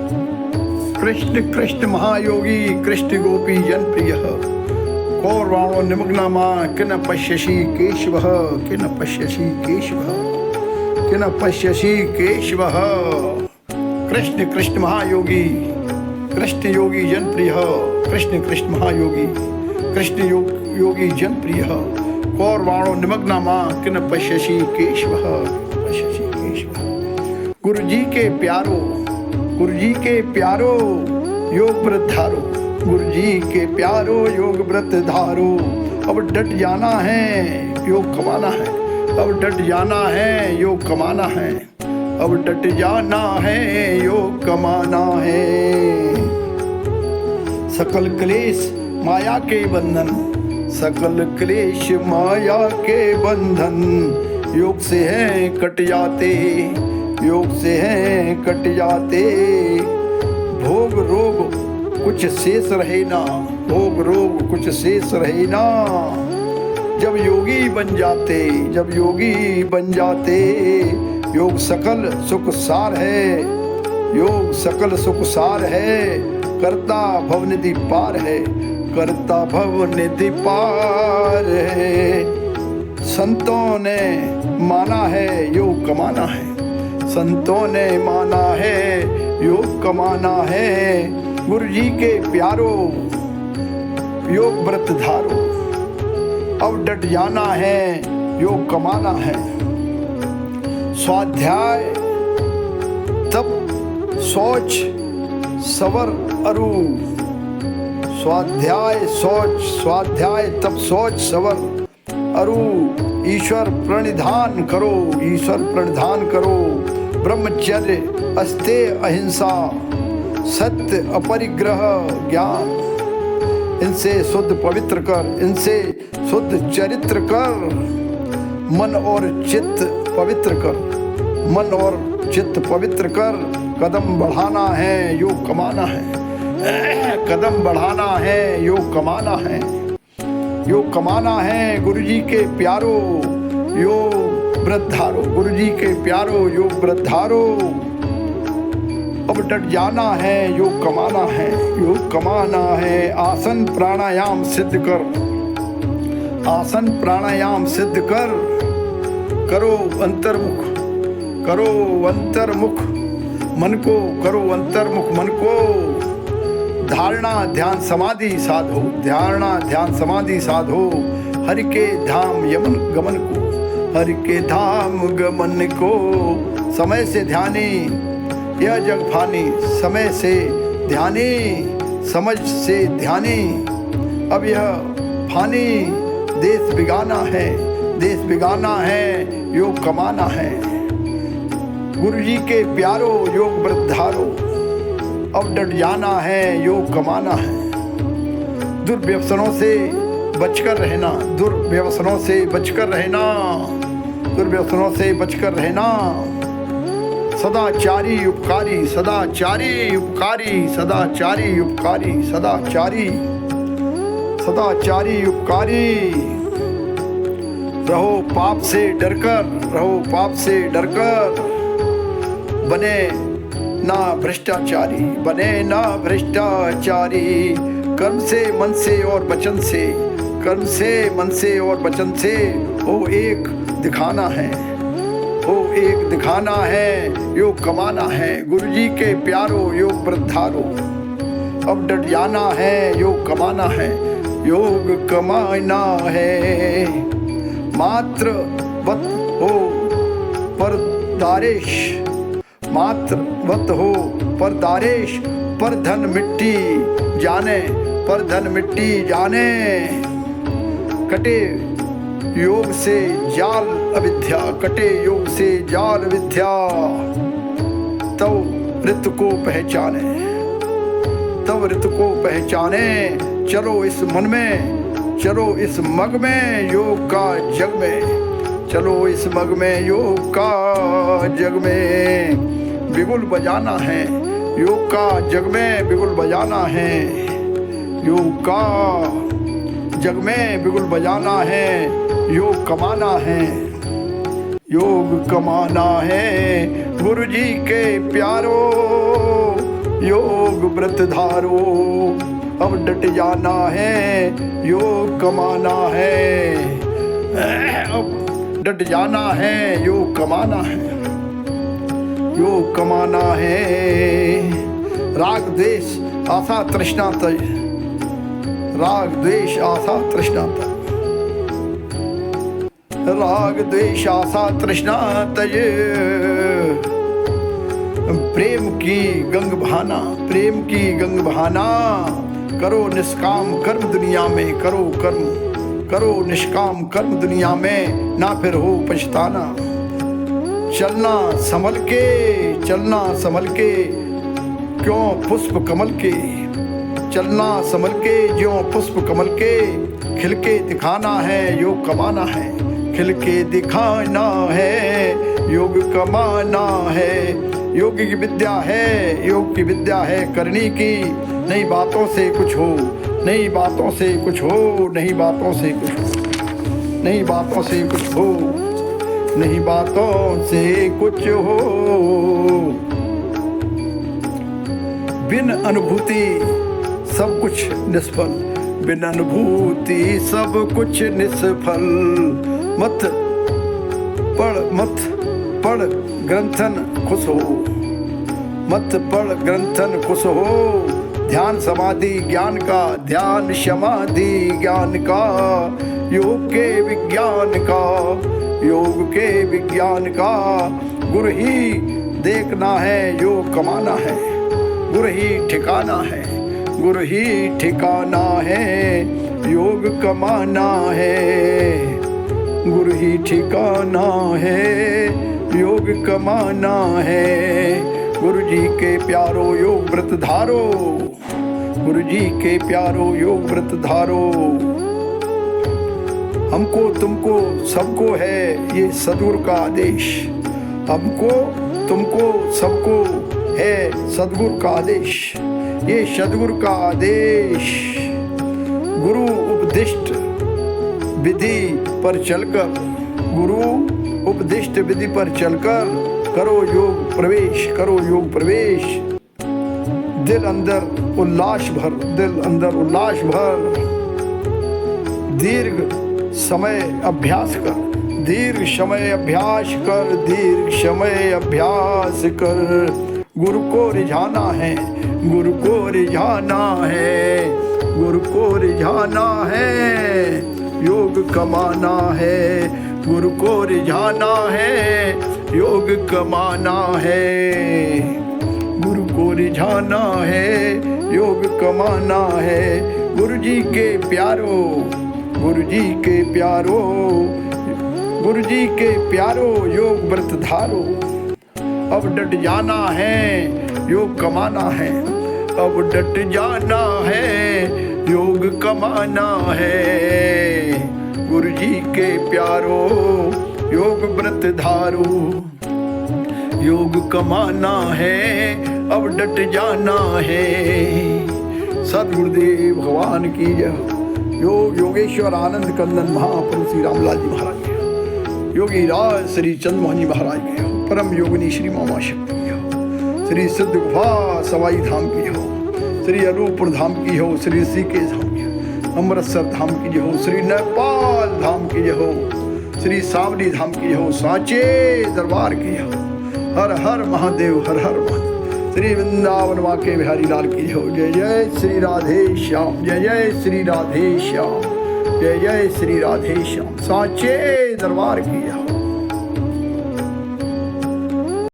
कृष्ण कृष्ण महायोगी कृष्ण गोपी जन प्रिय कौरवाणो निमग्नमा किन पश्यसि केशव किन पश्यसि केशव किन पश्यसि केशव। कृष्ण कृष्ण महायोगी कृष्ण योगी जन प्रिय कृष्ण कृष्ण महायोगी कृष्ण योगी जन प्रिय कौरवाणो निमग्नमा किन पश्यसि केशव पश्यसि केशव। गुरु जी के प्यारो गुरु जी के प्यारो योग व्रत धारो गुरु जी के प्यारो योग व्रत धारो। अब डट जाना है योग कमाना है अब डट जाना है योग कमाना है अब डट जाना है योग कमाना है। सकल क्लेश माया के बंधन सकल क्लेश माया के बंधन योग से है कट जाते योग से हैं कट जाते। भोग रोग कुछ शेष रहे ना भोग रोग कुछ शेष रहे ना। जब योगी बन जाते जब योगी बन जाते योग सकल सुख सार है योग सकल सुख सार है। करता भव निधि पार है करता भव निधि पार है। संतों ने माना है योग कमाना है संतों ने माना है योग कमाना है। गुरु जी के प्यारो योग व्रत धारो अब डट जाना है योग कमाना है। स्वाध्याय तप सोच सवर अरु स्वाध्याय तप सोच सवर अरु। ईश्वर प्रणिधान करो ईश्वर प्रणिधान करो। ब्रह्मचर्य अस्ते अहिंसा सत्य अपरिग्रह ज्ञान। इनसे शुद्ध पवित्र कर इनसे शुद्ध चरित्र कर। मन और चित्त पवित्र कर मन और चित्त पवित्र कर। कदम बढ़ाना है योग कमाना है कदम बढ़ाना है योग कमाना है योग कमाना है। गुरु जी के प्यारो योग व्रत धारो गुरु जी के प्यारो योग व्रत धारो। अब डट जाना है योग कमाना है। आसन प्राणायाम सिद्ध कर आसन प्राणायाम सिद्ध कर। करो अंतर्मुख मन को करो अंतर्मुख मन को। धारणा ध्यान समाधि साधो धारणा ध्यान समाधि साधो। हरि के धाम यमन गमन को हरि के धाम गमन को। समय से ध्यानी यह जग फानी समय से ध्यानी समझ से ध्यानी। अब यह फानी देश बिगाना है योग कमाना है। गुरु जी के प्यारो योग व्रत धारो अब डट जाना है योग कमाना है। दुर्व्यसनों से बचकर रहना दुर्व्यसनों से बचकर रहना दुर्व्यसनों से बचकर रहना। सदाचारी उपकारी सदाचारी उपकारी सदाचारी उपकारी सदाचारी उपकारी। रहो पाप से डरकर बने ना भ्रष्टाचारी। कर्म से मन से और वचन से ओ एक दिखाना है योग कमाना है। गुरु जी के प्यारो योग व्रत धारो अब डट जाना है योग कमाना है योग कमाना है। मात्रवत हो परदारेश पर धन मिट्टी जाने। कटे योग से जाल अविद्या तव ऋत को पहचाने। चलो इस मन में चलो इस मग में योग का जग में चलो इस मग में योग का जग में बिगुल बजाना है योग का जग में बिगुल बजाना है योग का जग में बिगुल बजाना है। योग कमाना है गुरु जी के प्यारो योग व्रत धारो। अब डट जाना है, योग कमाना है। अब डट जाना है, योग कमाना है, योग कमाना है। राग द्वेष आशा तृष्णा तय, राग द्वेष आशा तृष्णा तय, राग द्वेष आशा तृष्णा तय। प्रेम की गंग बहाना, प्रेम की गंग बहाना। करो निष्काम कर्म दुनिया में, करो कर्म, करो निष्काम कर्म दुनिया में, ना फिर हो पछताना। चलना संभल के, चलना संभल के, क्यों पुष्प कमल के, चलना संभल के ज्यों पुष्प कमल के। खिल के दिखाना है, योग कमाना है, खिल के दिखाना है, योग कमाना है। योग की विद्या है, योग की विद्या है करनी की। नई बातों से कुछ हो, नई बातों से कुछ हो, नई बातों से कुछ हो, नई बातों से कुछ हो, नई बातों से कुछ हो। बिन अनुभूति सब कुछ निष्फल, बिन अनुभूति सब कुछ निष्फल। मत पढ़ ग्रंथन खुश हो, मत पढ़ ग्रंथन खुश हो। ध्यान समाधि ज्ञान का, ध्यान समाधि ज्ञान का, योग के विज्ञान का, योग के विज्ञान का। गुरु ही देखना है, योग कमाना है, गुरु ही ठिकाना है, गुरु ही ठिकाना है, योग कमाना है, गुरु ही ठिकाना है, योग कमाना है। गुरु जी के प्यारो योग व्रत धारो, गुरु जी के प्यारो योग व्रत धारो। हमको तुमको सबको है ये सद्गुरु का आदेश, हमको तुमको सबको है सद्गुरु का आदेश, ये सद्गुरु का आदेश। गुरु उपदिष्ट विधि पर चलकर, गुरु उपदिष्ट विधि पर चलकर करो योग प्रवेश, करो योग प्रवेश। दिल अंदर उल्लास भर, दिल अंदर उल्लास भर। दीर्घ समय अभ्यास कर, दीर्घ समय अभ्यास कर, दीर्घ समय अभ्यास कर। गुरु को रिझाना है, गुरु को रिझाना है, गुरु को रिझाना है, योग कमाना है। गुरु को रिझाना है, योग कमाना है, गुरु को रिझाना है, योग कमाना है। गुरु जी के प्यारो, गुरु जी के प्यारो, गुरु जी के प्यारो योग व्रत धारो। अब डट जाना है, योग कमाना है, अब डट जाना है, योग कमाना है। गुरु जी के प्यारो योग व्रत धारो, योग कमाना है, अब डट जाना है। सदगुरुदेव भगवान की जय। योग योगेश्वर आनंद कंदन महापुरुष श्री रामलाल जी महाराज के, योगी राज श्री चंद्रमोहन जी महाराज के हो, परम योगिनी श्री मामा शक्ति की हो, श्री सिद्ध गुफा सवाई धाम की हो, श्री अरूपुर धाम की हो, श्री ऋषिकेश धाम की हो, अमृतसर धाम की जय हो, श्री नेपाल धाम की जय हो, श्री सावली धाम की जय हो, सांचे दरबार की जय हो। हर हर महादेव, हर हर महादेव। श्री वृंदावन वाके बिहारी लाल की जय हो। जय जय श्री राधे श्याम, जय जय श्री राधे श्याम, जय जय श्री राधे श्याम। सांचे दरबार की जय हो।